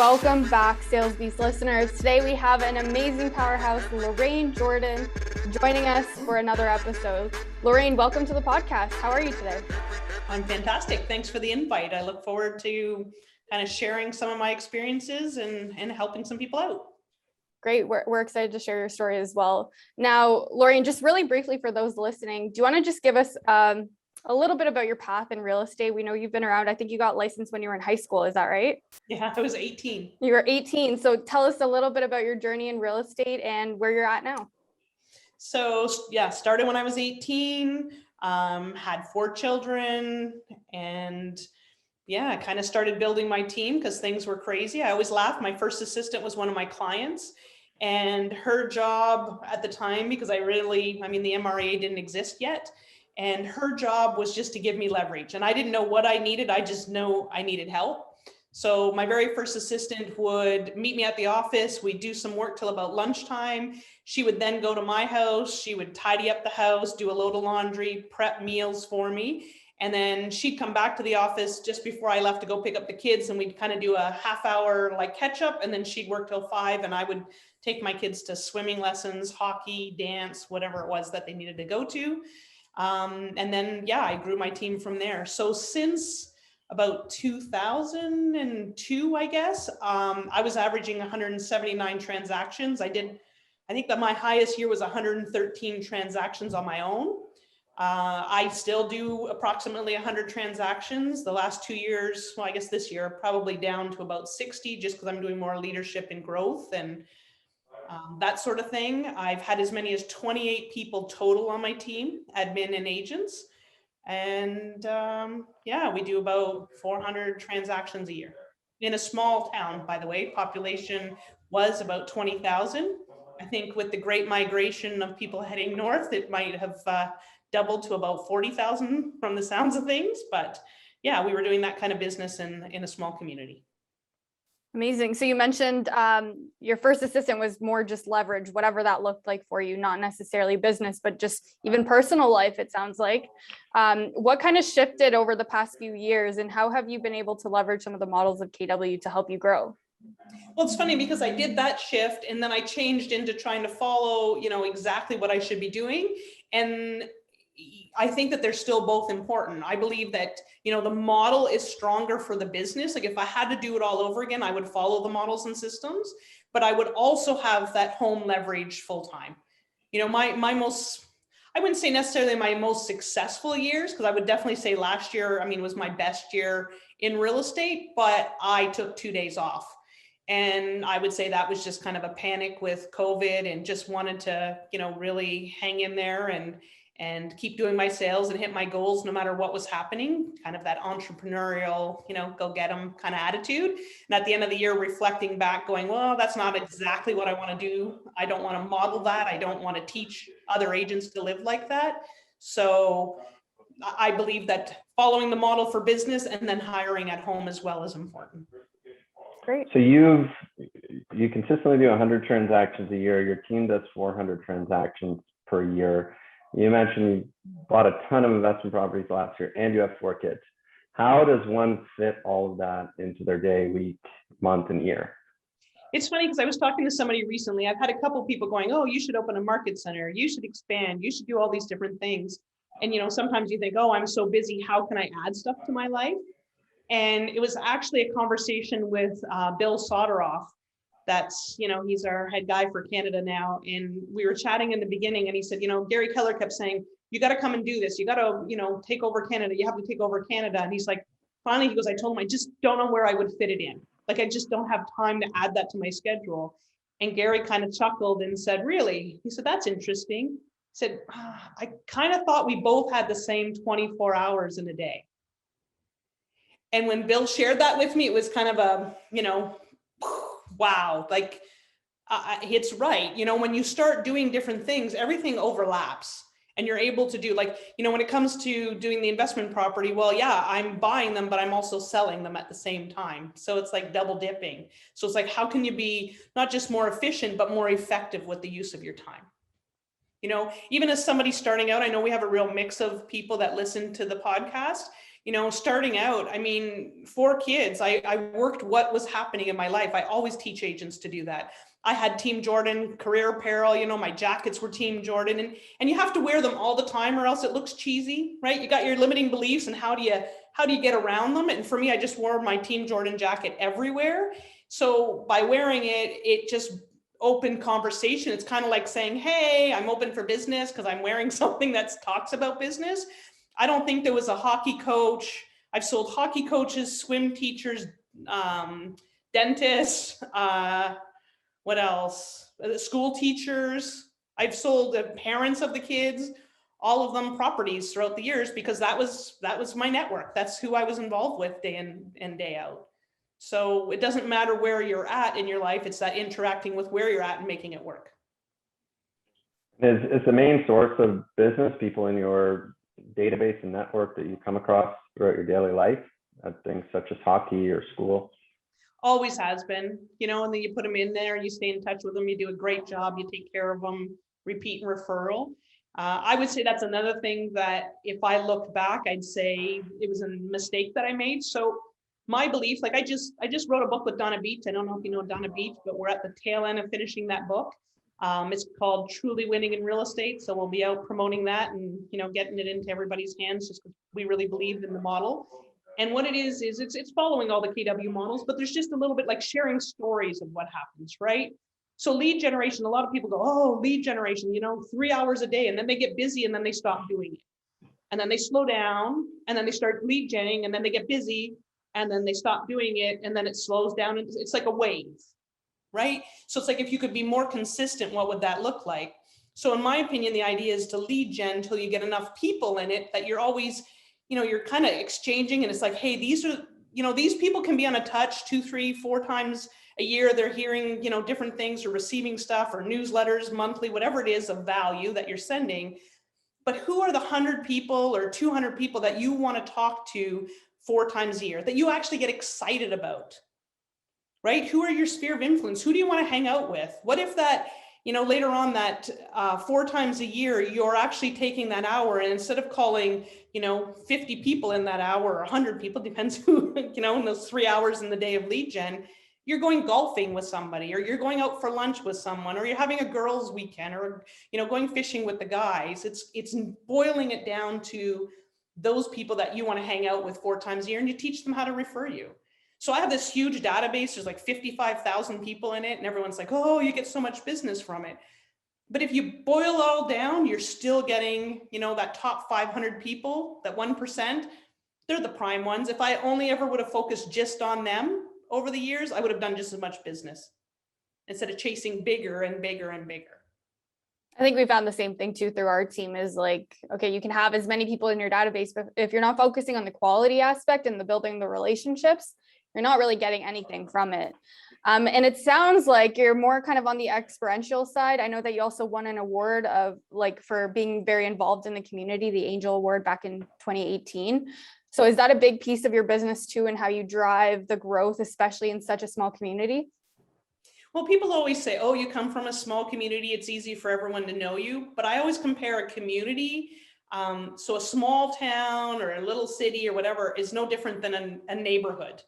Welcome back, Sales Beast listeners. Today we have an amazing powerhouse, Lorraine Jordan, joining us for another episode. Lorraine, welcome to the podcast. How are you today? I'm fantastic. Thanks for the invite. I look forward to kind of sharing some of my experiences and helping some people out. Great. We're excited to share your story as well. Now, Lorraine, just really briefly for those listening, do you want to just give us a little bit about your path in real estate? We know you've been around. I think you got licensed when you were in high school. Is that right? Yeah, I was 18. You were 18. So tell us a little bit about your journey in real estate and where you're at now. So yeah, started when I was 18, had 4 children, and yeah, kind of started building my team because things were crazy. I always laugh. My first assistant was one of my clients, and her job at the time, because the MRA didn't exist yet, and her job was just to give me leverage. And I didn't know what I needed. I just know I needed help. So my very first assistant would meet me at the office. We'd do some work till about lunchtime. She would then go to my house. She would tidy up the house, do a load of laundry, prep meals for me. And then she'd come back to the office just before I left to go pick up the kids. And we'd kind of do a half-hour like catch up. And then she'd work till 5. And I would take my kids to swimming lessons, hockey, dance, whatever it was that they needed to go to. And then, yeah, I grew my team from there. So since about 2002, I guess, I was averaging 179 transactions. I think that my highest year was 113 transactions on my own. I still do approximately 100 transactions. The last 2 years, well, I guess this year, probably down to about 60, just because I'm doing more leadership and growth and that sort of thing. I've had as many as 28 people total on my team, admin and agents. And yeah, we do about 400 transactions a year in a small town, by the way. Population was about 20,000. I think with the great migration of people heading north, it might have doubled to about 40,000 from the sounds of things. But yeah, we were doing that kind of business in a small community. Amazing. So you mentioned your first assistant was more just leverage, whatever that looked like for you, not necessarily business, but just even personal life, it sounds like. What kind of shifted over the past few years, and how have you been able to leverage some of the models of KW to help you grow? Well, it's funny because I did that shift and then I changed into trying to follow, exactly what I should be doing. And I think that they're still both important. I believe that, the model is stronger for the business. Like if I had to do it all over again, I would follow the models and systems, but I would also have that home leverage full time. My most, I wouldn't say necessarily my most successful years, because I would definitely say last year, was my best year in real estate, but I took 2 days off. And I would say that was just kind of a panic with COVID and just wanted to, really hang in there and keep doing my sales and hit my goals no matter what was happening, kind of that entrepreneurial, go get them kind of attitude. And at the end of the year, reflecting back, going, well, that's not exactly what I want to do. I don't want to model that. I don't want to teach other agents to live like that. So I believe that following the model for business and then hiring at home as well is important. Great. So you consistently do 100 transactions a year. Your team does 400 transactions per year. You mentioned you bought a ton of investment properties last year and you have 4 kids. How does one fit all of that into their day, week, month, and year? It's funny because I was talking to somebody recently. I've had a couple of people going, oh, you should open a market center. You should expand. You should do all these different things. And, sometimes you think, oh, I'm so busy. How can I add stuff to my life? And it was actually a conversation with Bill Soderoff. That's, he's our head guy for Canada now. And we were chatting in the beginning and he said, Gary Keller kept saying, you got to come and do this. You got to, take over Canada. You have to take over Canada. And he's like, finally, he goes, I told him, I just don't know where I would fit it in. Like, I just don't have time to add that to my schedule. And Gary kind of chuckled and said, really? He said, that's interesting. He said, I kind of thought we both had the same 24 hours in a day. And when Bill shared that with me, it was kind of a, wow, like it's right. When you start doing different things, everything overlaps and you're able to do when it comes to doing the investment property, well, yeah, I'm buying them, but I'm also selling them at the same time. So it's like double dipping. So it's like, how can you be not just more efficient, but more effective with the use of your time? Even as somebody starting out, I know we have a real mix of people that listen to the podcast. Starting out, I mean, 4 kids, I worked what was happening in my life. I always teach agents to do that. I had Team Jordan career apparel, my jackets were Team Jordan, and you have to wear them all the time or else it looks cheesy, right? You got your limiting beliefs, and how do you get around them? And for me, I just wore my Team Jordan jacket everywhere. So by wearing it, it just opened conversation. It's kind of like saying, hey, I'm open for business because I'm wearing something that talks about business. I don't think there was a hockey coach. I've sold hockey coaches, swim teachers, dentists, what else? School teachers. I've sold the parents of the kids, all of them properties throughout the years, because that was my network. That's who I was involved with day in and day out. So it doesn't matter where you're at in your life, it's that interacting with where you're at and making it work. Is the main source of business people in your database and network that you come across throughout your daily life at things such as hockey or school? Always has been, and then you put them in there, you stay in touch with them, you do a great job, you take care of them, repeat and referral. I would say that's another thing that if I look back, I'd say it was a mistake that I made. So my belief, like I just wrote a book with Donna Beach. I don't know if you know Donna Beach, but we're at the tail end of finishing that book. It's called Truly Winning in Real Estate. So we'll be out promoting that and, getting it into everybody's hands, just because we really believed in the model. And what it is it's following all the KW models, but there's just a little bit like sharing stories of what happens, right? So lead generation, a lot of people go, oh, lead generation, 3 hours a day, and then they get busy and then they stop doing it. And then they slow down and then they start lead genning and then they get busy and then they stop doing it and then it slows down. And it's like a wave, right? So it's like, if you could be more consistent, what would that look like? So in my opinion, the idea is to lead gen until you get enough people in it that you're always, you're kind of exchanging, and it's like, hey, these are, these people can be on a touch 2, 3, 4 times a year. They're hearing, different things or receiving stuff or newsletters monthly, whatever it is of value that you're sending. But who are the 100 people or 200 people that you want to talk to 4 times a year that you actually get excited about? Right? Who are your sphere of influence? Who do you want to hang out with? What if that, later on that 4 times a year, you're actually taking that hour, and instead of calling, 50 people in that hour or 100 people, depends who, in those 3 hours in the day of lead gen, you're going golfing with somebody, or you're going out for lunch with someone, or you're having a girls' weekend, or, going fishing with the guys. It's boiling it down to those people that you want to hang out with 4 times a year, and you teach them how to refer you. So I have this huge database, there's like 55,000 people in it, and everyone's like, oh, you get so much business from it. But if you boil it all down, you're still getting, that top 500 people, that 1%, they're the prime ones. If I only ever would have focused just on them over the years, I would have done just as much business instead of chasing bigger and bigger and bigger. I think we found the same thing too through our team, is like, okay, you can have as many people in your database, but if you're not focusing on the quality aspect and the building the relationships, you're not really getting anything from it. And it sounds like you're more kind of on the experiential side. I know that you also won an award of for being very involved in the community, the Angel Award back in 2018. So is that a big piece of your business too, and how you drive the growth, especially in such a small community? Well, people always say, oh, you come from a small community, it's easy for everyone to know you. But I always compare a community. So a small town or a little city or whatever is no different than a neighborhood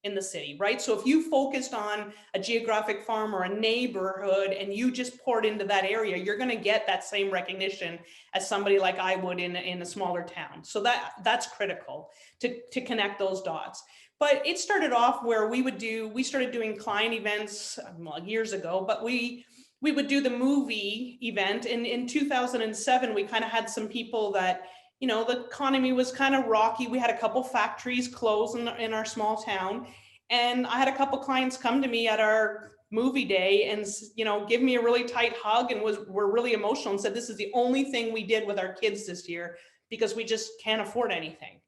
in the city, right? So if you focused on a geographic farm or a neighborhood and you just poured into that area, you're going to get that same recognition as somebody like I would in a smaller town. So that's critical to connect those dots. But it started off where we started doing client events years ago, but we would do the movie event. And in 2007, we kind of had some people that, the economy was kind of rocky. We had a couple factories close in our small town. And I had a couple clients come to me at our movie day and, give me a really tight hug and were really emotional and said, this is the only thing we did with our kids this year because we just can't afford anything.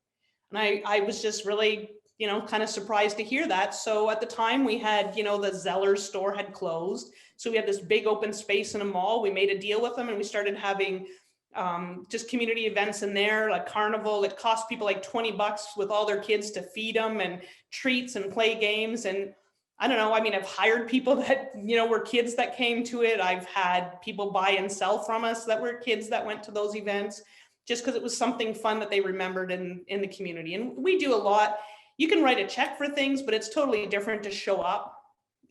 And I was just really, kind of surprised to hear that. So at the time we had, the Zeller store had closed. So we had this big open space in a mall. We made a deal with them and we started having just community events in there, like carnival. It cost people like $20 with all their kids to feed them and treats and play games. And I don't know, I mean, I've hired people that, were kids that came to it. I've had people buy and sell from us that were kids that went to those events. just because it was something fun that they remembered in the community. And we do a lot. You can write a check for things, but it's totally different to show up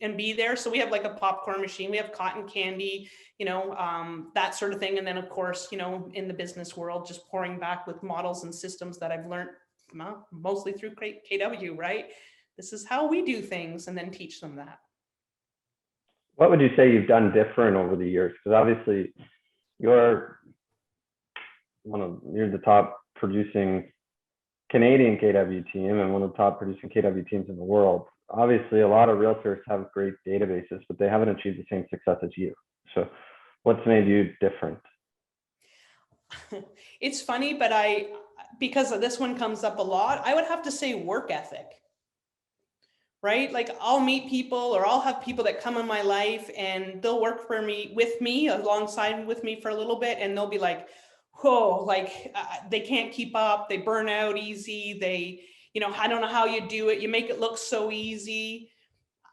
and be there. So we have like a popcorn machine, we have cotton candy, that sort of thing. And then of course, in the business world, just pouring back with models and systems that I've learned mostly through KW, right? This is how we do things, and then teach them that. What would you say you've done different over the years? Because obviously you're the top producing Canadian KW team and one of the top producing KW teams in the world. Obviously, a lot of realtors have great databases, but they haven't achieved the same success as you. So what's made you different? It's funny, but because this one comes up a lot, I would have to say work ethic, right? Like I'll meet people, or I'll have people that come in my life and they'll work with me alongside with me for a little bit. And they'll be like, whoa, like they can't keep up. They burn out easy. I don't know how you do it. You make it look so easy.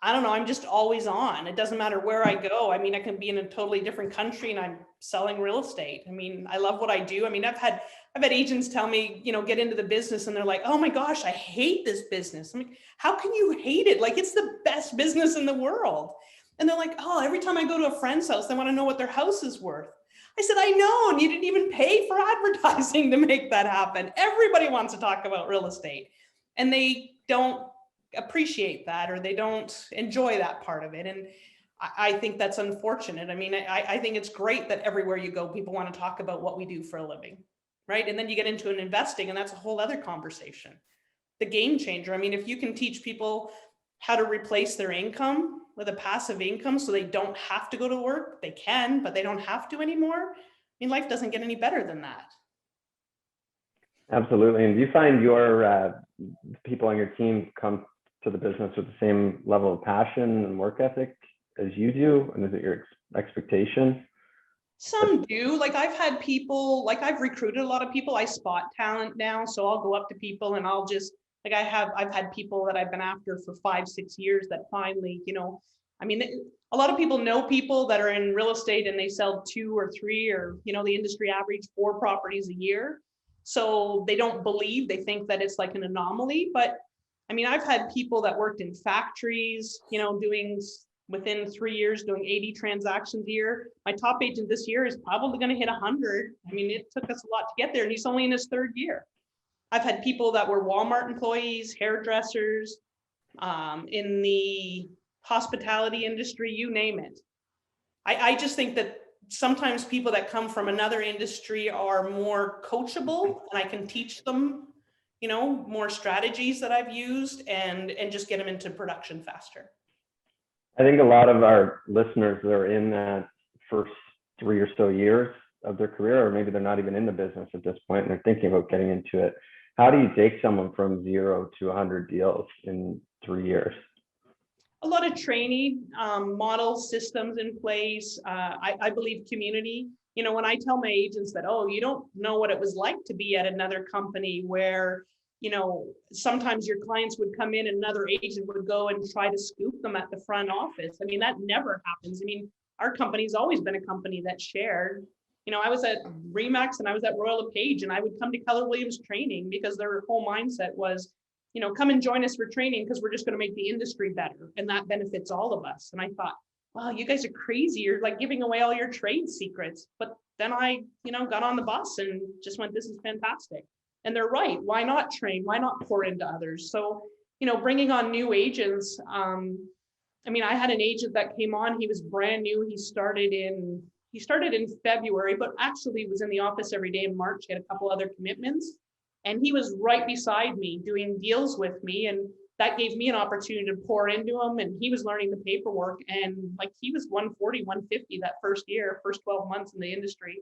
I don't know. I'm just always on. It doesn't matter where I go. I mean, I can be in a totally different country and I'm selling real estate. I mean, I love what I do. I mean, I've had agents tell me, get into the business, and they're like, oh my gosh, I hate this business. I'm like, how can you hate it? Like, it's the best business in the world. And they're like, oh, every time I go to a friend's house, they want to know what their house is worth. I said, I know, and you didn't even pay for advertising to make that happen. Everybody wants to talk about real estate, and they don't appreciate that, or they don't enjoy that part of it. And I think that's unfortunate. I mean, I think it's great that everywhere you go, people want to talk about what we do for a living, right? And then you get into an investing, and that's a whole other conversation. The game changer. I mean, if you can teach people how to replace their income with a passive income so they don't have to go to work, they can, but they don't have to anymore. I mean, life doesn't get any better than that. Absolutely. And do you find your people on your team come to the business with the same level of passion and work ethic as you do? And is it your expectation? Some do. Like I've had people, like I've recruited a lot of people. I spot talent now. So I'll go up to people and I'll just, like I've had people that I've been after for 5-6 years that finally, I mean, a lot of people know people that are in real estate and they sell 2 or 3 or, the industry average 4 properties a year. So they don't believe, they think that it's like an anomaly. But I mean, I've had people that worked in factories, doing within 3 years, doing 80 transactions a year. My top agent this year is probably going to hit 100. I mean, it took us a lot to get there, and he's only in his 3rd year. I've had people that were Walmart employees, hairdressers, in the hospitality industry, you name it. I just think that sometimes people that come from another industry are more coachable, and I can teach them, more strategies that I've used and just get them into production faster. I think a lot of our listeners that are in that first 3 or so years of their career, or maybe they're not even in the business at this point and they're thinking about getting into it. How do you take someone from 0 to 100 deals in 3 years? A lot of training, models, systems in place. I believe community. When I tell my agents that, oh, you don't know what it was like to be at another company where, sometimes your clients would come in and another agent would go and try to scoop them at the front office. I mean, that never happens. I mean, our company's always been a company that shared. I was at Remax and I was at Royal LePage, and I would come to Keller Williams training because their whole mindset was, come and join us for training because we're just going to make the industry better. And that benefits all of us. And I thought, wow, you guys are crazy. You're like giving away all your trade secrets. But then I, got on the bus and just went, this is fantastic. And they're right. Why not train? Why not pour into others? So, bringing on new agents. I mean, I had an agent that came on, he was brand new. He started in February, but actually was in the office every day in March. He had a couple other commitments. And he was right beside me doing deals with me. And that gave me an opportunity to pour into him. And he was learning the paperwork. And like he was 140, 150 that first year, first 12 months in the industry.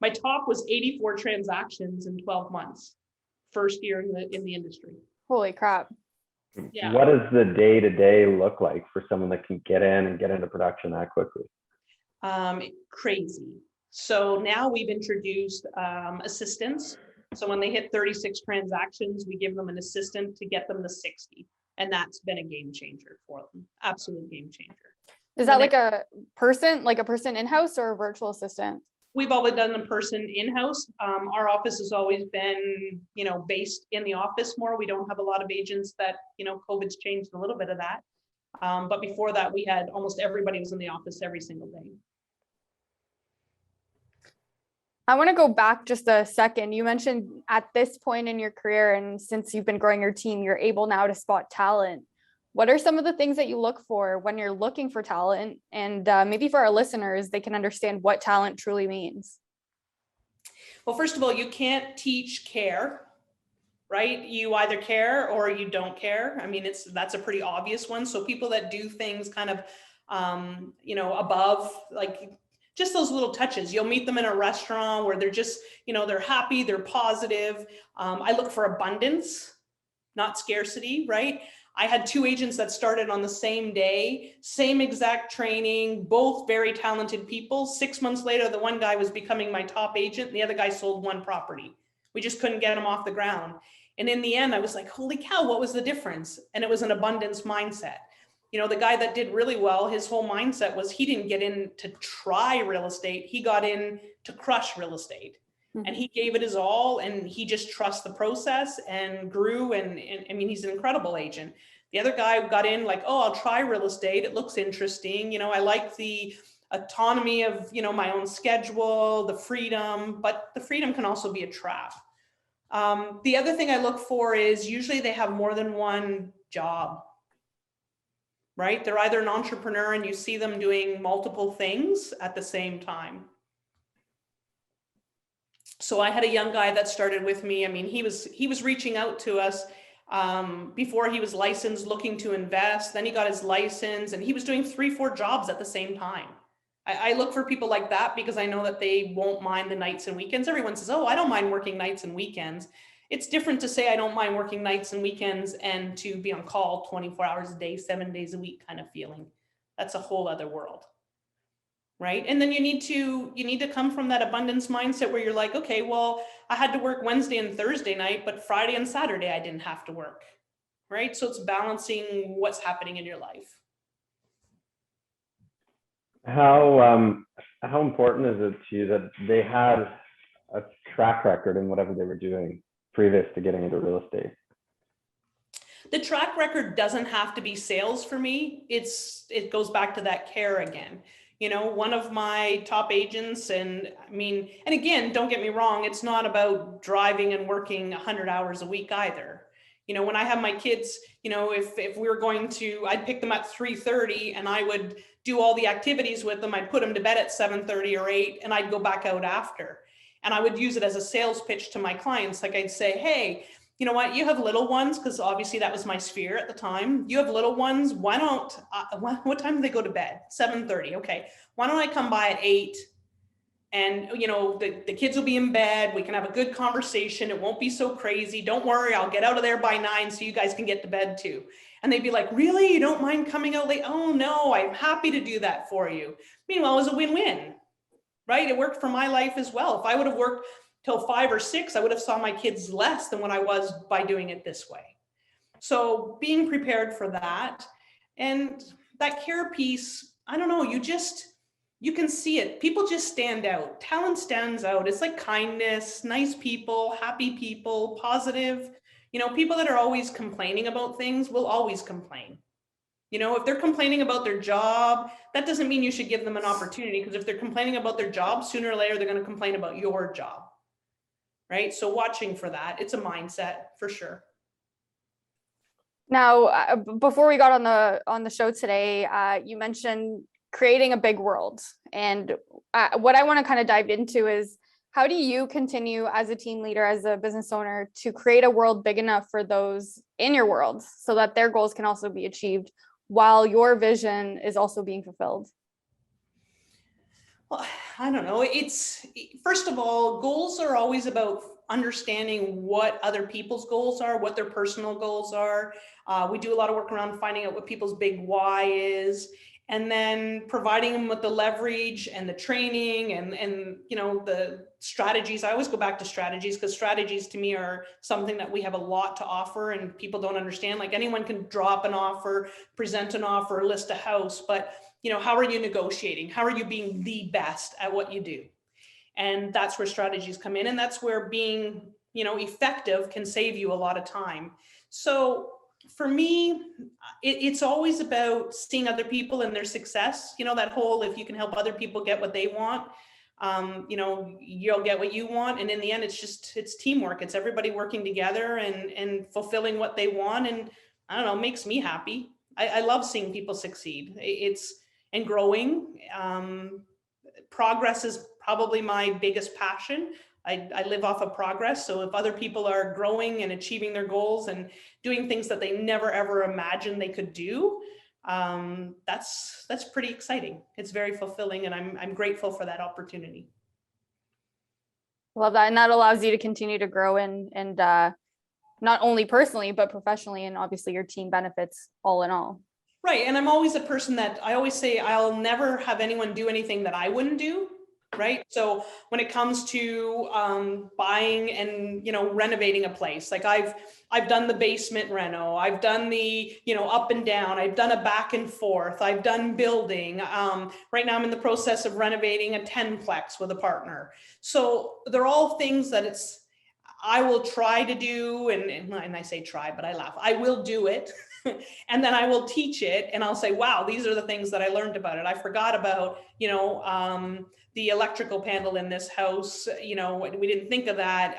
My top was 84 transactions in 12 months, first year in the industry. Holy crap. Yeah. What does the day-to-day look like for someone that can get in and get into production that quickly? Crazy. So now we've introduced assistants. So when they hit 36 transactions, we give them an assistant to get them to 60. And that's been a game changer for them. Absolute game changer. Is that like a person in-house or a virtual assistant? We've always done in person in-house. Our office has always been, based in the office more. We don't have a lot of agents that, COVID's changed a little bit of that. But before that, we had almost everybody was in the office every single day. I want to go back just a second. You mentioned at this point in your career, and since you've been growing your team, you're able now to spot talent. What are some of the things that you look for when you're looking for talent? And maybe for our listeners, they can understand what talent truly means. Well, first of all, you can't teach care, right? You either care or you don't care. I mean, that's a pretty obvious one. So people that do things kind of, above, like just those little touches, you'll meet them in a restaurant where they're just, they're happy, they're positive. I look for abundance, not scarcity, right? I had 2 agents that started on the same day, same exact training, both very talented people. 6 months later, the one guy was becoming my top agent. And the other guy sold 1 property. We just couldn't get him off the ground. And in the end, I was like, holy cow, what was the difference? And it was an abundance mindset. The guy that did really well, his whole mindset was he didn't get in to try real estate. He got in to crush real estate. And he gave it his all, and he just trusts the process and grew. And I mean, he's an incredible agent. The other guy got in like, oh, I'll try real estate. It looks interesting. I like the autonomy of, my own schedule, the freedom, but the freedom can also be a trap. The other thing I look for is usually they have more than one job, right? They're either an entrepreneur and you see them doing multiple things at the same time. So I had a young guy that started with me. I mean, he was reaching out to us before he was licensed, looking to invest. Then he got his license and he was doing 3-4 jobs at the same time. I look for people like that because I know that they won't mind the nights and weekends. Everyone says, oh, I don't mind working nights and weekends. It's different to say I don't mind working nights and weekends and to be on call 24 hours a day, 7 days a week kind of feeling. That's a whole other world. Right. And then you need to come from that abundance mindset where you're like, okay, well, I had to work Wednesday and Thursday night, but Friday and Saturday, I didn't have to work. Right. So it's balancing what's happening in your life. How important is it to you that they had a track record in whatever they were doing previous to getting into real estate? The track record doesn't have to be sales for me. It goes back to that care again. One of my top agents, and again, don't get me wrong, it's not about driving and working 100 hours a week either. When I have my kids, if we were going to, I'd pick them at 3:30 and I would do all the activities with them. I'd put them to bed at 7:30 or 8 and I'd go back out after. And I would use it as a sales pitch to my clients. Like I'd say, hey, you know what, you have little ones, because obviously that was my sphere at the time. You have little ones. Why don't, what time do they go to bed? 7:30. Okay. Why don't I come by at 8 and, the kids will be in bed. We can have a good conversation. It won't be so crazy. Don't worry. I'll get out of there by 9 so you guys can get to bed too. And they'd be like, really? You don't mind coming out late? Oh no, I'm happy to do that for you. Meanwhile, it was a win-win, right? It worked for my life as well. If I would have worked till 5 or 6, I would have saw my kids less than what I was by doing it this way. So being prepared for that, and that care piece, I don't know, you can see it. People just stand out. Talent stands out. It's like kindness, nice people, happy people, positive. People that are always complaining about things will always complain. If they're complaining about their job, that doesn't mean you should give them an opportunity, because if they're complaining about their job, sooner or later, they're going to complain about your job. Right? So watching for that, it's a mindset for sure. Now, before we got on the show today, you mentioned creating a big world. And what I want to kind of dive into is, how do you continue as a team leader, as a business owner, to create a world big enough for those in your world so that their goals can also be achieved while your vision is also being fulfilled? Well, I don't know. First of all, goals are always about understanding what other people's goals are, what their personal goals are. We do a lot of work around finding out what people's big why is, and then providing them with the leverage and the training and the strategies. I always go back to strategies, because strategies to me are something that we have a lot to offer and people don't understand. Like anyone can drop an offer, present an offer, list a house, but how are you negotiating? How are you being the best at what you do? And that's where strategies come in. And that's where being, effective can save you a lot of time. So for me, it's always about seeing other people and their success. That whole, if you can help other people get what they want, you'll get what you want. And in the end, it's teamwork. It's everybody working together and fulfilling what they want. And I don't know, makes me happy. I love seeing people succeed. And growing. Progress is probably my biggest passion. I live off of progress. So if other people are growing and achieving their goals and doing things that they never ever imagined they could do, that's pretty exciting. It's very fulfilling, and I'm grateful for that opportunity. Love that. And that allows you to continue to grow and not only personally, but professionally, and obviously your team benefits all in all. Right. And I'm always a person that I always say I'll never have anyone do anything that I wouldn't do. Right. So when it comes to buying and, renovating a place, like I've done the basement reno, I've done the, up and down, I've done a back and forth, I've done building. Right now I'm in the process of renovating a 10-plex with a partner. So they're all things that I will try to do. And I say try, but I laugh. I will do it. And then I will teach it, and I'll say, wow, these are the things that I learned about it. I forgot about, the electrical panel in this house. We didn't think of that.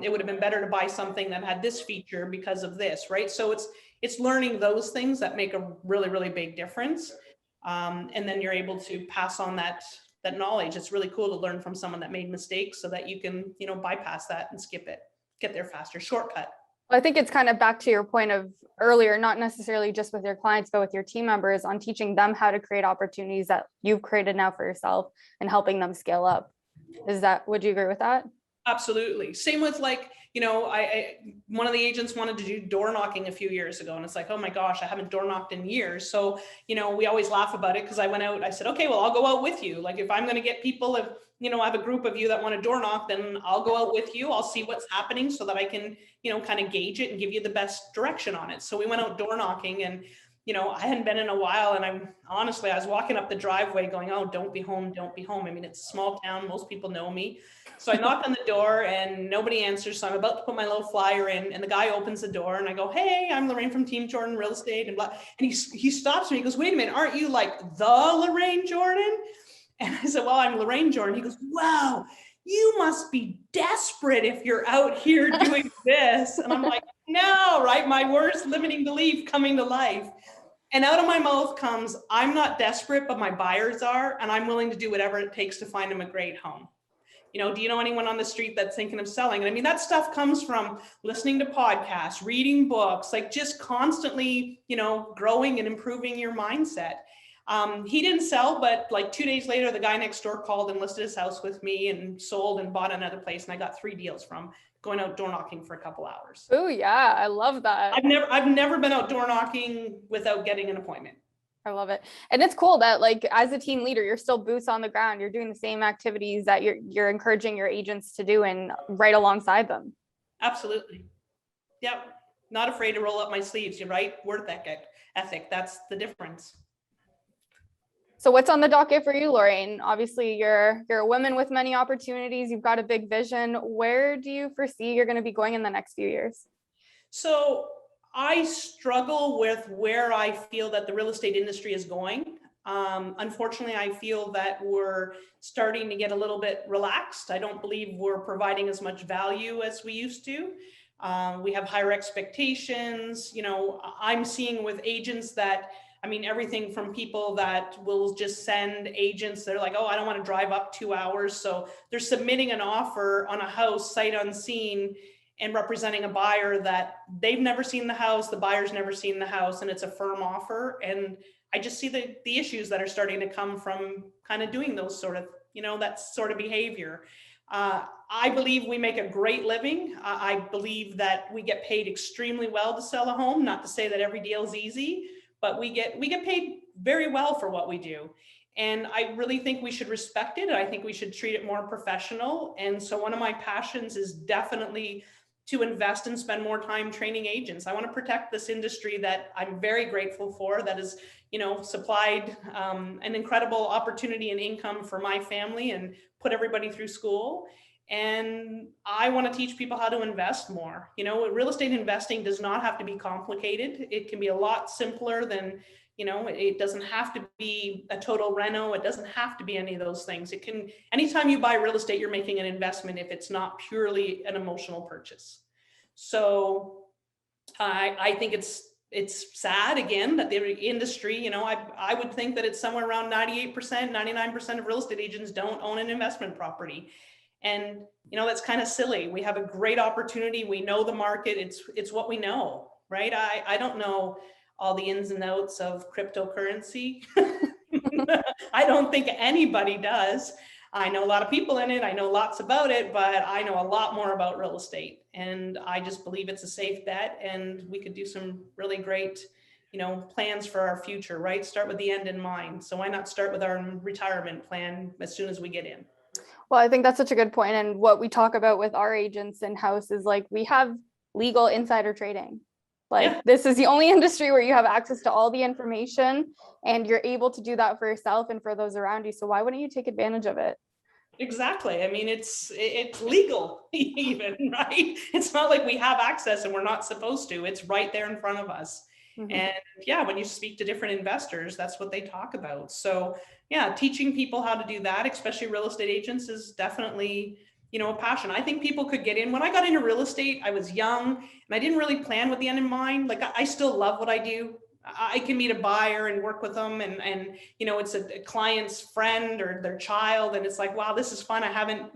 It would have been better to buy something that had this feature because of this, right? So it's learning those things that make a really, really big difference. And then you're able to pass on that knowledge. It's really cool to learn from someone that made mistakes so that you can, bypass that and skip it, get there faster, shortcut. I think it's kind of back to your point of earlier, not necessarily just with your clients, but with your team members, on teaching them how to create opportunities that you've created now for yourself and helping them scale up. Would you agree with that? Absolutely. Same with one of the agents wanted to do door knocking a few years ago. And it's like, oh my gosh, I haven't door knocked in years. So, we always laugh about it because I went out, I said, okay, well, I'll go out with you. Like if I'm going to get people, I have a group of you that want to door knock, then I'll go out with you. I'll see what's happening so that I can, kind of gauge it and give you the best direction on it. So we went out door knocking, and I hadn't been in a while, and I was walking up the driveway going, oh, don't be home. Don't be home. I mean, it's a small town. Most people know me. So I knock on the door and nobody answers. So I'm about to put my little flyer in, and the guy opens the door, and I go, hey, I'm Lorraine from Team Jordan Real Estate and blah. And he stops me. He goes, wait a minute. Aren't you like the Lorraine Jordan? And I said, well, I'm Lorraine Jordan. He goes, wow, you must be desperate if you're out here doing this. And I'm like, no, right? My worst limiting belief coming to life. And out of my mouth comes, I'm not desperate, but my buyers are, and I'm willing to do whatever it takes to find them a great home. Do you know anyone on the street that's thinking of selling? And I mean, that stuff comes from listening to podcasts, reading books, like just constantly, growing and improving your mindset. He didn't sell, but like 2 days later, the guy next door called and listed his house with me and sold and bought another place. And I got 3 deals from going out door knocking for a couple hours. Oh yeah, I love that. I've never been out door knocking without getting an appointment. I love it. And it's cool that like as a team leader, you're still boots on the ground. You're doing the same activities that you're encouraging your agents to do and right alongside them. Absolutely. Yep. Not afraid to roll up my sleeves. You're right. Work ethic. That's the difference. So what's on the docket for you, Lorraine? Obviously, you're a woman with many opportunities. You've got a big vision. Where do you foresee you're going to be going in the next few years? So I struggle with where I feel that the real estate industry is going. Unfortunately, I feel that we're starting to get a little bit relaxed. I don't believe we're providing as much value as we used to. We have higher expectations. I'm seeing with agents that, everything from people that will just send agents, they're like, oh, I don't want to drive up 2 hours. So they're submitting an offer on a house sight unseen and representing a buyer that they've never seen the house, the buyer's never seen the house, and it's a firm offer. And I just see the issues that are starting to come from kind of doing those sort of, that sort of behavior. I believe we make a great living. I believe that we get paid extremely well to sell a home. Not to say that every deal is easy, but we get paid very well for what we do. And I really think we should respect it. And I think we should treat it more professional. And so one of my passions is definitely to invest and spend more time training agents. I want to protect this industry that I'm very grateful for, that has, supplied an incredible opportunity and income for my family and put everybody through school. And I want to teach people how to invest more. Real estate investing does not have to be complicated. It can be a lot simpler than, it doesn't have to be a total reno. It doesn't have to be any of those things. It can, anytime you buy real estate, you're making an investment if it's not purely an emotional purchase. So I think it's sad again that the industry, I would think that it's somewhere around 98%, 99% of real estate agents don't own an investment property. And, that's kind of silly. We have a great opportunity. We know the market. It's what we know, right? I don't know all the ins and outs of cryptocurrency. I don't think anybody does. I know a lot of people in it. I know lots about it, but I know a lot more about real estate. And I just believe it's a safe bet, and we could do some really great, plans for our future, right? Start with the end in mind. So why not start with our retirement plan as soon as we get in? Well, I think that's such a good point. And what we talk about with our agents in-house is like, we have legal insider trading. Like, this is the only industry where you have access to all the information, and you're able to do that for yourself and for those around you. So why wouldn't you take advantage of it? Exactly. I mean, it's legal even, right? It's not like we have access and we're not supposed to. It's right there in front of us. Mm-hmm. And yeah, when you speak to different investors, that's what they talk about. So yeah, teaching people how to do that, especially real estate agents, is definitely, a passion. I think people could get in. When I got into real estate, I was young and I didn't really plan with the end in mind. Like, I still love what I do. I can meet a buyer and work with them, and it's a client's friend or their child, and it's like, wow, this is fun. I haven't,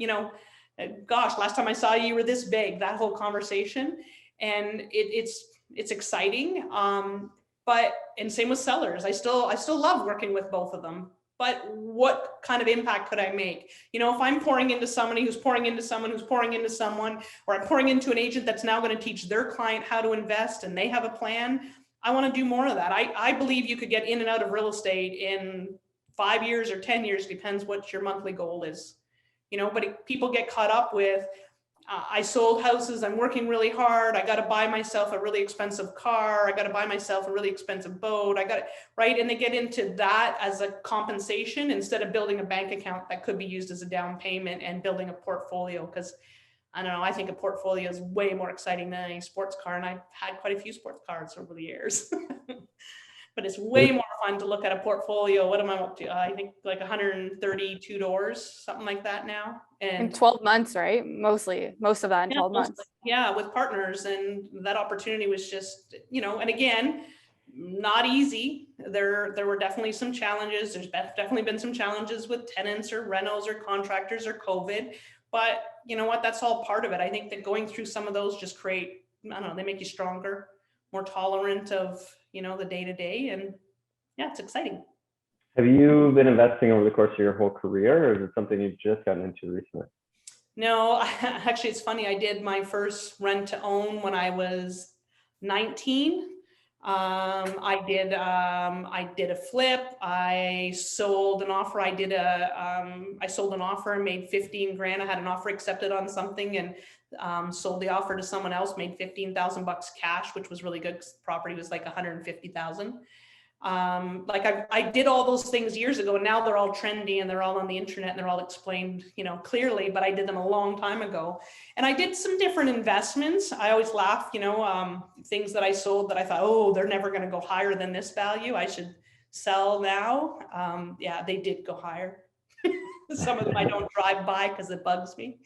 gosh, last time I saw you, you were this big, that whole conversation. And it's exciting. And same with sellers. I still love working with both of them. But what kind of impact could I make? If I'm pouring into somebody who's pouring into someone who's pouring into someone, or I'm pouring into an agent that's now going to teach their client how to invest and they have a plan, I want to do more of that. I believe you could get in and out of real estate in 5 years or 10 years, depends what your monthly goal is. But people get caught up with, I sold houses, I'm working really hard, I got to buy myself a really expensive car, I got to buy myself a really expensive boat, right? And they get into that as a compensation instead of building a bank account that could be used as a down payment and building a portfolio. Because I don't know, I think a portfolio is way more exciting than any sports car. And I've had quite a few sports cars over the years. But it's way more fun to look at a portfolio. What am I up to? I think like 132 doors, something like that now. And in 12 months, right? Most of that in 12 months. Yeah, with partners. And that opportunity was just, and again, not easy. There were definitely some challenges. There's definitely been some challenges with tenants or rentals or contractors or COVID. But you know what? That's all part of it. I think that going through some of those just create, I don't know, they make you stronger, more tolerant of, the day-to-day. And yeah, it's exciting. Have you been investing over the course of your whole career, or is it something you've just gotten into recently? No, actually, it's funny. I did my first rent to own when I was 19. I did a flip. I sold an offer. I sold an offer and made 15 grand. I had an offer accepted on something and sold the offer to someone else, made 15,000 bucks cash, which was really good because the property was like 150,000. I did all those things years ago, and now they're all trendy and they're all on the internet and they're all explained, clearly, but I did them a long time ago. And I did some different investments. I always laugh, things that I sold that I thought, oh, they're never going to go higher than this value, I should sell now. Yeah, they did go higher. Some of them I don't drive by because it bugs me.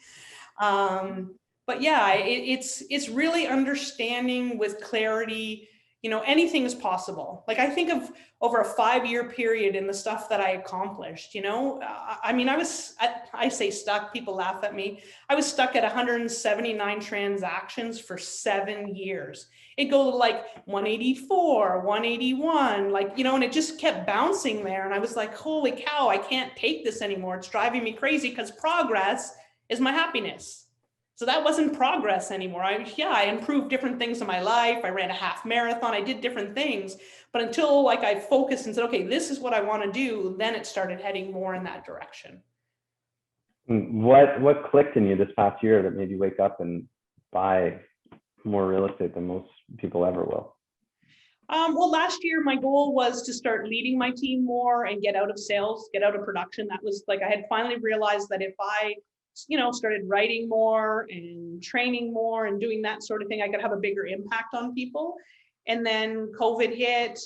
But yeah, it's really understanding with clarity, anything is possible. Like, I think of over a 5-year period in the stuff that I accomplished, I mean, I say stuck, people laugh at me. I was stuck at 179 transactions for 7 years. It go to like 184, 181, and it just kept bouncing there. And I was like, holy cow, I can't take this anymore. It's driving me crazy, because progress is my happiness. So that wasn't progress anymore. I improved different things in my life. I ran a half marathon. I did different things. But until I focused and said, okay, this is what I want to do, then it started heading more in that direction. What clicked in you this past year that made you wake up and buy more real estate than most people ever will? Well, last year my goal was to start leading my team more and get out of sales, get out of production. That was like, I had finally realized that if I, started writing more and training more and doing that sort of thing, I could have a bigger impact on people. And then COVID hit,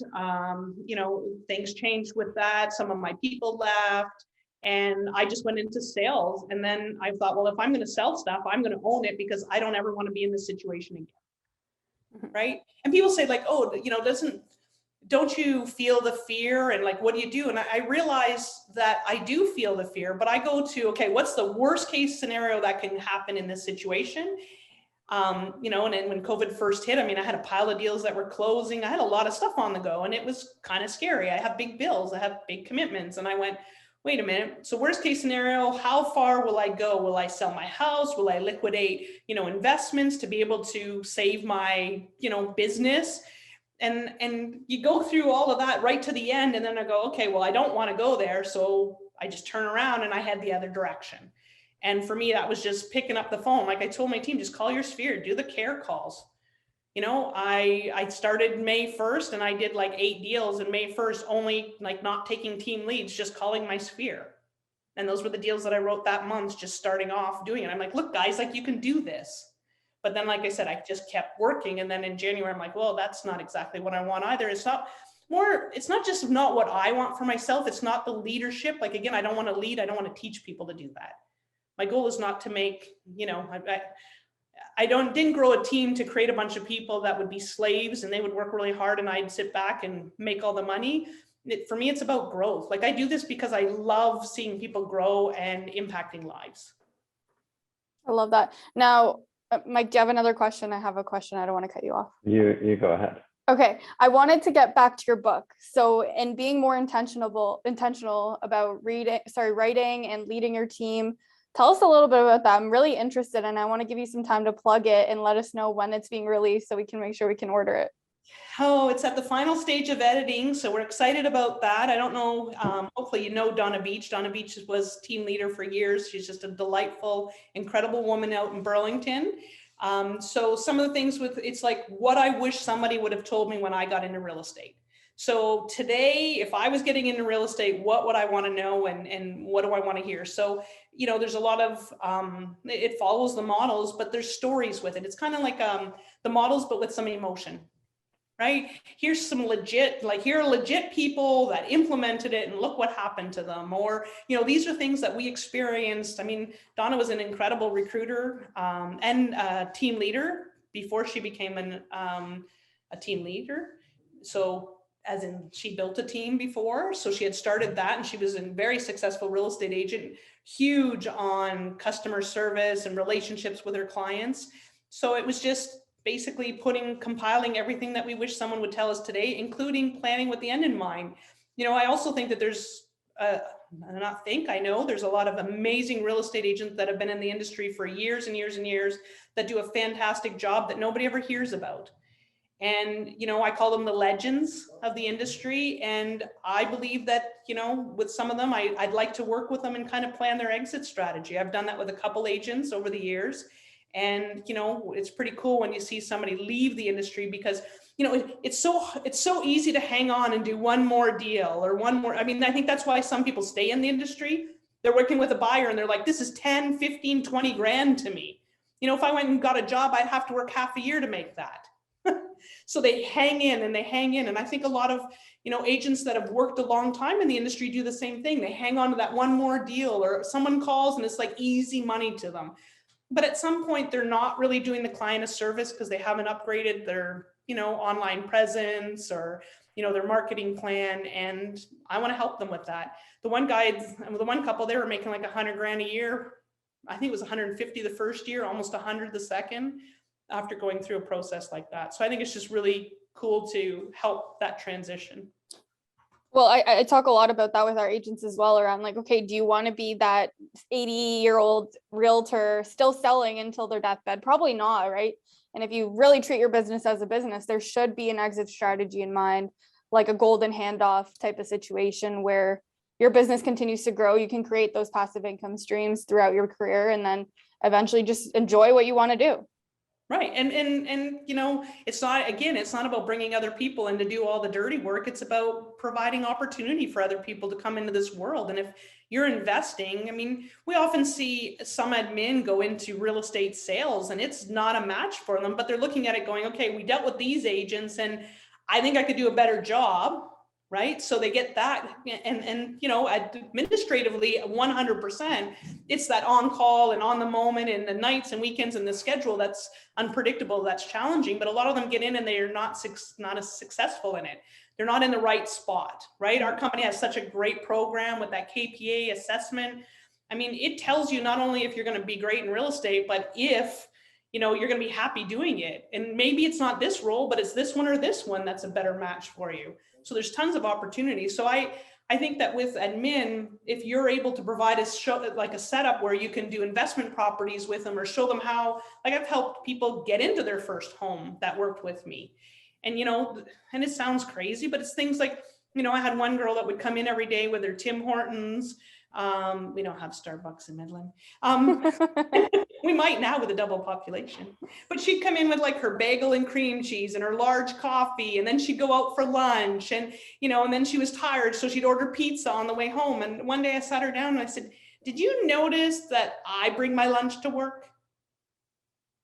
things changed with that. Some of my people left and I just went into sales. And then I thought, well, if I'm going to sell stuff, I'm going to own it because I don't ever want to be in this situation again. Right. And people say like, oh, don't you feel the fear? And like, what do you do? And I realize that I do feel the fear, but I go to, okay, what's the worst case scenario that can happen in this situation? And then when COVID first hit, I mean, I had a pile of deals that were closing. I had a lot of stuff on the go and it was kind of scary. I have big bills, I have big commitments. And I went, wait a minute. So worst case scenario, how far will I go? Will I sell my house? Will I liquidate, investments to be able to save my, business? And you go through all of that right to the end. And then I go, okay, well, I don't want to go there. So I just turn around and I head the other direction. And for me, that was just picking up the phone. Like I told my team, just call your sphere, do the care calls. I started May 1st and I did like 8 deals, and May 1st, only like not taking team leads, just calling my sphere. And those were the deals that I wrote that month, just starting off doing it. I'm like, look, guys, like you can do this. But then, like I said, I just kept working. And then in January, I'm like, well, that's not exactly what I want either. It's not just not what I want for myself. It's not the leadership. Like, again, I don't want to lead. I don't want to teach people to do that. My goal is not to make, I didn't grow a team to create a bunch of people that would be slaves and they would work really hard and I'd sit back and make all the money. For me, it's about growth. Like I do this because I love seeing people grow and impacting lives. I love that. Now, Mike, do you have another question? I have a question. I don't want to cut you off. You go ahead. Okay. I wanted to get back to your book. So in being more intentional about writing and leading your team, tell us a little bit about that. I'm really interested and I want to give you some time to plug it and let us know when it's being released so we can make sure we can order it. Oh, it's at the final stage of editing. So we're excited about that. I don't know, hopefully Donna Beach. Donna Beach was team leader for years. She's just a delightful, incredible woman out in Burlington. So some of the things it's like what I wish somebody would have told me when I got into real estate. So today, if I was getting into real estate, what would I want to know and what do I want to hear? So, there's a lot of, it follows the models, but there's stories with it. It's kind of like the models, but with some emotion, right? Here's some legit, here are legit people that implemented it and look what happened to them. Or, these are things that we experienced. I mean, Donna was an incredible recruiter and a team leader before she became a team leader. So as in she built a team before. So she had started that and she was a very successful real estate agent, huge on customer service and relationships with her clients. So it was just basically compiling everything that we wish someone would tell us today, including planning with the end in mind. I also think that I know there's a lot of amazing real estate agents that have been in the industry for years and years and years that do a fantastic job that nobody ever hears about. And, I call them the legends of the industry. And I believe that, with some of them, I'd like to work with them and kind of plan their exit strategy. I've done that with a couple agents over the years. And, it's pretty cool when you see somebody leave the industry because, it's so easy to hang on and do one more deal or one more. I mean, I think that's why some people stay in the industry. They're working with a buyer and they're like, this is 10, 15, 20 grand to me. If I went and got a job, I'd have to work half a year to make that. So they hang in. And I think a lot of, agents that have worked a long time in the industry do the same thing. They hang on to that one more deal or someone calls and it's like easy money to them. But at some point they're not really doing the client a service because they haven't upgraded their, online presence or, their marketing plan. And I want to help them with that. The one couple, they were making like 100 grand a year. I think it was 150 the first year, almost 100 the second, after going through a process like that. So I think it's just really cool to help that transition. Well, I talk a lot about that with our agents as well around like, okay, do you want to be that 80-year-old realtor still selling until their deathbed? Probably not, right? And if you really treat your business as a business, there should be an exit strategy in mind, like a golden handoff type of situation where your business continues to grow. You can create those passive income streams throughout your career and then eventually just enjoy what you want to do. Right. And, you know, it's not, again, it's not about bringing other people in to do all the dirty work. It's about providing opportunity for other people to come into this world. And if you're investing, I mean, we often see some admin go into real estate sales and it's not a match for them, but they're looking at it going, okay, we dealt with these agents and I think I could do a better job. Right. So they get that. And, you know, administratively, 100%, it's that on call and on the moment and the nights and weekends and the schedule that's unpredictable, that's challenging. But a lot of them get in and they are not as successful in it. They're not in the right spot. Right. Our company has such a great program with that KPA assessment. I mean, it tells you not only if you're going to be great in real estate, but if, you know, you're going to be happy doing it. And maybe it's not this role, but it's this one or this one that's a better match for you. So there's tons of opportunities. So I think that with admin, if you're able to provide a show, like a setup where you can do investment properties with them or show them how, like I've helped people get into their first home that worked with me. And, you know, and it sounds crazy, but it's things like, you know, I had one girl that would come in every day with her Tim Hortons. We don't have Starbucks in Midland. We might now with a double population, but she'd come in with like her bagel and cream cheese and her large coffee. And then she'd go out for lunch and, you know, and then she was tired. So she'd order pizza on the way home. And one day I sat her down and I said, did you notice that I bring my lunch to work?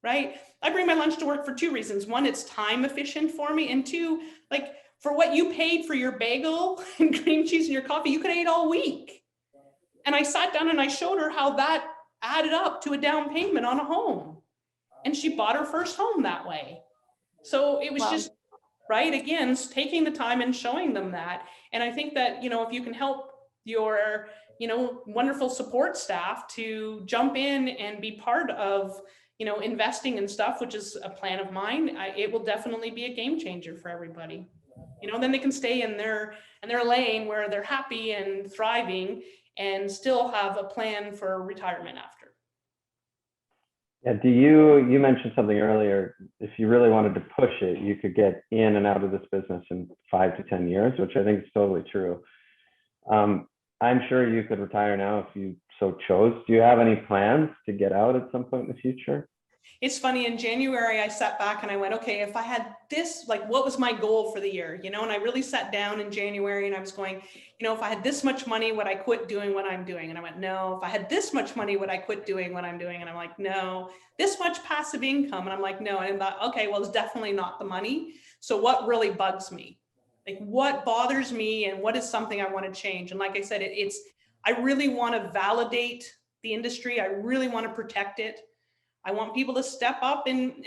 Right? I bring my lunch to work for two reasons. One, it's time efficient for me. And two, like for what you paid for your bagel and cream cheese and your coffee, you could eat all week. And I sat down and I showed her how that added up to a down payment on a home. And she bought her first home that way. So it was just, right, again, taking the time and showing them that. And I think that, you know, if you can help your, you know, wonderful support staff to jump in and be part of, you know, investing in stuff, which is a plan of mine, it will definitely be a game changer for everybody. You know, then they can stay in their lane where they're happy and thriving and still have a plan for retirement after. Yeah, you mentioned something earlier, if you really wanted to push it, you could get in and out of this business in 5 to 10 years, which I think is totally true. I'm sure you could retire now if you so chose. Do you have any plans to get out at some point in the future? It's funny, in January, I sat back and I went, okay, if I had this, like, what was my goal for the year? You know, and I really sat down in January and I was going, you know, if I had this much money, would I quit doing what I'm doing? And I went, no. If I had this much money, would I quit doing what I'm doing? And I'm like, no. This much passive income. And I'm like, no. And I thought, okay, well, it's definitely not the money. So what really bugs me? Like, what bothers me and what is something I want to change? And like I said, I really want to validate the industry. I really want to protect it. I want people to step up and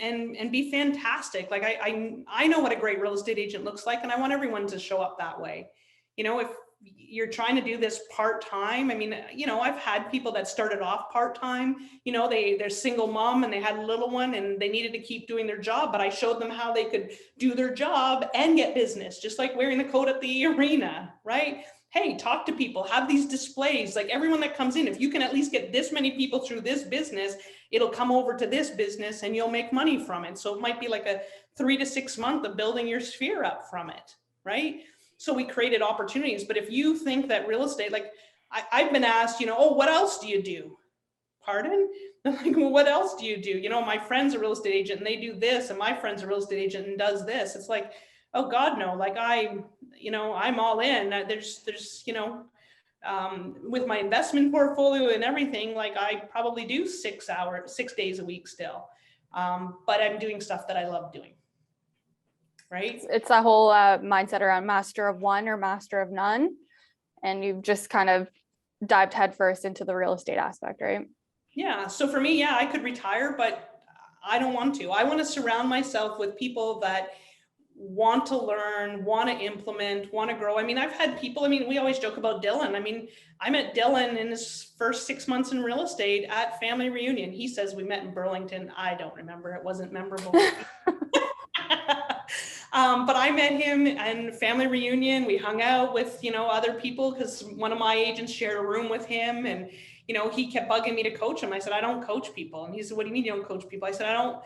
be fantastic. Like I know what a great real estate agent looks like, and I want everyone to show up that way. You know, if you're trying to do this part-time, I mean, you know, I've had people that started off part-time, you know, they're single mom and they had a little one and they needed to keep doing their job, but I showed them how they could do their job and get business, just like wearing the coat at the arena, right? Hey, talk to people, have these displays, like everyone that comes in, if you can at least get this many people through this business, it'll come over to this business and you'll make money from it. So it might be like a 3 to 6 months of building your sphere up from it, right? So we created opportunities. But if you think that real estate, like I've been asked, you know, oh, what else do you do? Pardon? Like, well, what else do you do? You know, my friend's a real estate agent and they do this, and my friend's a real estate agent and does this. It's like, oh God, no, like you know, I'm all in. There's, you know, with my investment portfolio and everything, like I probably do 6 days a week still. But I'm doing stuff that I love doing. Right. It's that whole mindset around master of one or master of none. And you've just kind of dived headfirst into the real estate aspect, right? Yeah. So for me, yeah, I could retire, but I don't want to. I want to surround myself with people that want to learn, want to implement, want to grow. I mean, I've had people, I mean, we always joke about Dylan. I mean, I met Dylan in his first 6 months in real estate at family reunion. He says we met in Burlington. I don't remember. It wasn't memorable. But I met him and family reunion. We hung out with, you know, other people because one of my agents shared a room with him, and, you know, he kept bugging me to coach him. I said, I don't coach people. And he said, what do you mean you don't coach people? I said, I don't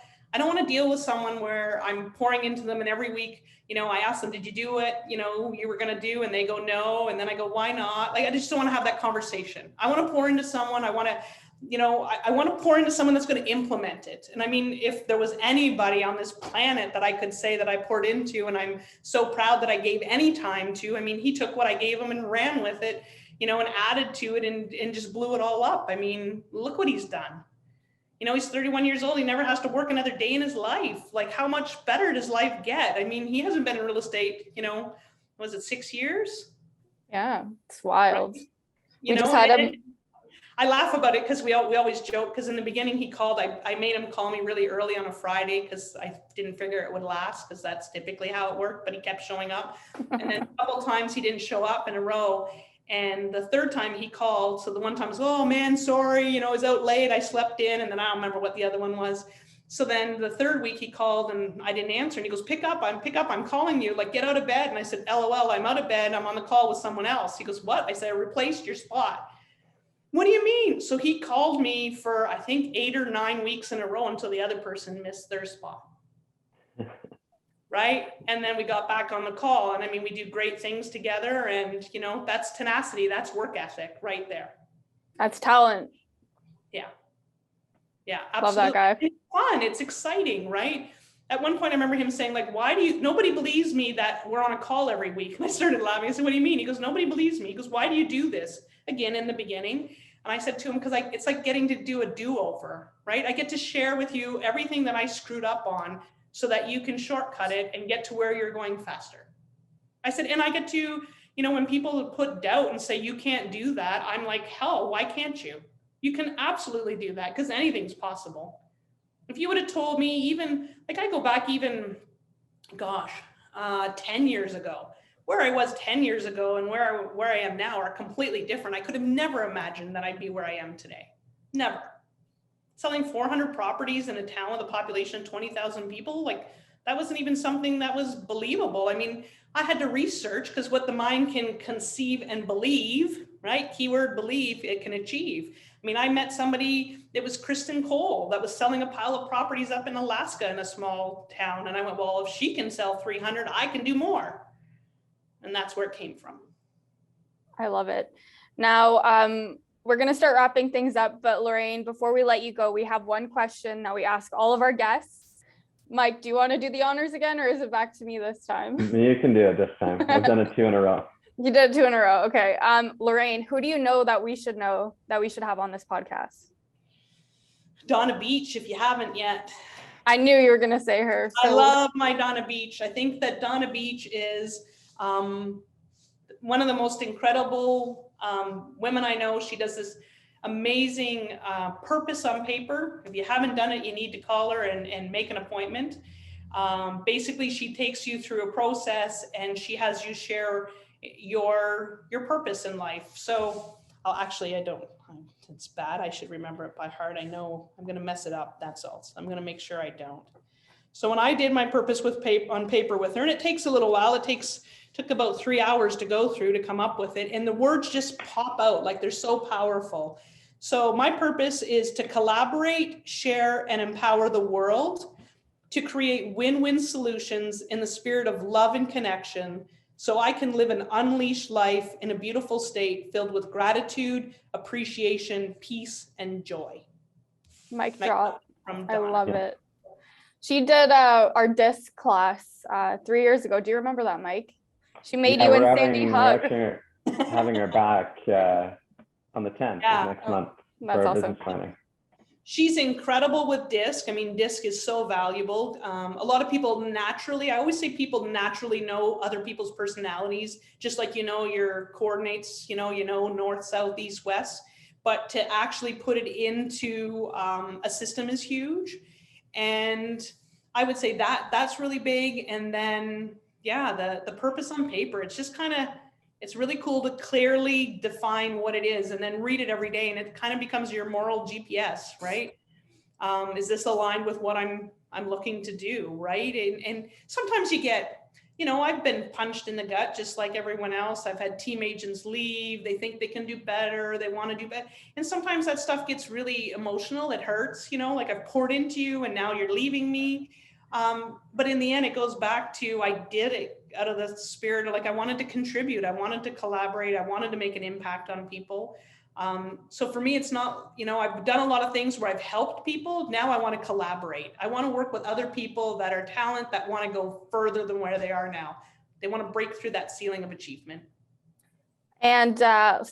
want to deal with someone where I'm pouring into them and every week, you know, I ask them, did you do what, you know, you were going to do? And they go, no. And then I go, why not? Like, I just don't want to have that conversation. I want to pour into someone. I want to I want to pour into someone that's going to implement it. And I mean, if there was anybody on this planet that I could say that I poured into, and I'm so proud that I gave any time to, I mean, he took what I gave him and ran with it, and added to it and just blew it all up. I mean, look what he's done. He's 31 years old. He never has to work another day in his life. Like, how much better does life get? I mean, he hasn't been in real estate, was it 6 years? Yeah, it's wild. Right? We just had him. I laugh about it because we always joke, because in the beginning he called, I made him call me really early on a Friday because I didn't figure it would last, because that's typically how it worked, but he kept showing up. And then a couple times he didn't show up in a row. And the third time he called, so the one time was, oh man, sorry, I was out late, I slept in, and then I don't remember what the other one was. So then the third week he called and I didn't answer, and he goes, pick up, I'm calling you, like, get out of bed. And I said, LOL, I'm out of bed, I'm on the call with someone else. He goes, what? I said, I replaced your spot. What do you mean? So he called me for, I think, 8 or 9 weeks in a row until the other person missed their spot. Right? And then we got back on the call, and I mean, we do great things together, and that's tenacity, that's work ethic right there. That's talent. Yeah, absolutely. Love that guy. It's fun, it's exciting, right? At one point I remember him saying, like, nobody believes me that we're on a call every week. And I started laughing. I said, what do you mean? He goes, nobody believes me. He goes, why do you do this? Again, in the beginning. And I said to him, because it's like getting to do a do-over, right? I get to share with you everything that I screwed up on so that you can shortcut it and get to where you're going faster. I said, and I get to, when people put doubt and say, you can't do that, I'm like, hell, why can't you? You can absolutely do that, because anything's possible. If you would have told me, even, like, I go back even, 10 years ago, where I was 10 years ago and where I am now are completely different. I could have never imagined that I'd be where I am today. Never. Selling 400 properties in a town with a population of 20,000 people, like, that wasn't even something that was believable. I mean, I had to research, because what the mind can conceive and believe, right? Keyword believe, it can achieve. I mean, I met somebody, it was Kristen Cole, that was selling a pile of properties up in Alaska in a small town. And I went, well, if she can sell 300, I can do more. And that's where it came from. I love it. Now, we're going to start wrapping things up, but Lorraine, before we let you go, we have one question that we ask all of our guests. Mike, do you want to do the honors again, or is it back to me this time? You can do it this time. I've done it 2 in a row. You did 2 in a row. Okay. Lorraine, who do you know that we should have on this podcast? Donna Beach, if you haven't yet. I knew you were going to say her. So. I love my Donna Beach. I think that Donna Beach is one of the most incredible women I know. She does this amazing purpose on paper. If you haven't done it, you need to call her and make an appointment. Basically, she takes you through a process, and she has you share your purpose in life. So I don't, it's bad. I should remember it by heart. I know I'm going to mess it up. That's all. So I'm going to make sure I don't. So when I did my purpose on paper with her, and it takes a little while, took about 3 hours to go through to come up with it. And the words just pop out, like, they're so powerful. So my purpose is to collaborate, share, and empower the world to create win-win solutions in the spirit of love and connection, so I can live an unleashed life in a beautiful state filled with gratitude, appreciation, peace, and joy. Mic drop. From I love it. She did our disc class 3 years ago. Do you remember that, Mike? She made you and Sandy hug. We're having her back on the 10th of next month That's for awesome. business planning. She's incredible with disc. I mean, disc is so valuable. A lot of people naturally, I always say people naturally know other people's personalities, just like your coordinates, north, south, east, west. But to actually put it into a system is huge. And I would say that's really big. And then, the purpose on paper, it's just it's really cool to clearly define what it is and then read it every day. And it kind of becomes your moral GPS, right? Is this aligned with what I'm looking to do, right? And sometimes you get, I've been punched in the gut just like everyone else. I've had team agents leave. They think they can do better. They want to do better. And sometimes that stuff gets really emotional. It hurts, like I've poured into you and now you're leaving me. But in the end, it goes back to, I did it out of the spirit of, like, I wanted to contribute. I wanted to collaborate. I wanted to make an impact on people. So for me, it's not, I've done a lot of things where I've helped people. Now I want to collaborate. I want to work with other people that are talent, that want to go further than where they are now. They want to break through that ceiling of achievement. And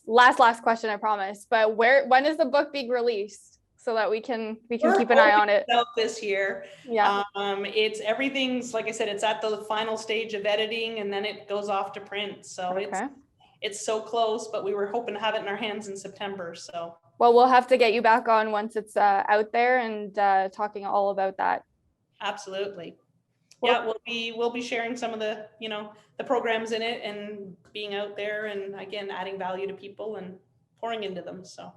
last question, I promise. But when is the book being released so that we can keep an eye on it? Out this year. Yeah. Everything's, like I said, it's at the final stage of editing, and then it goes off to print. So it's so close, but we were hoping to have it in our hands in September. So. Well, we'll have to get you back on once it's out there and talking all about that. Absolutely. Well, yeah, we'll be sharing some of the, the programs in it and being out there and again, adding value to people and pouring into them. So.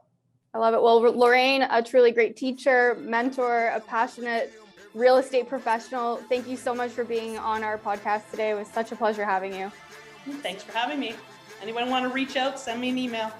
I love it. Well, Lorraine, a truly great teacher, mentor, a passionate real estate professional. Thank you so much for being on our podcast today. It was such a pleasure having you. Thanks for having me. Anyone want to reach out, send me an email.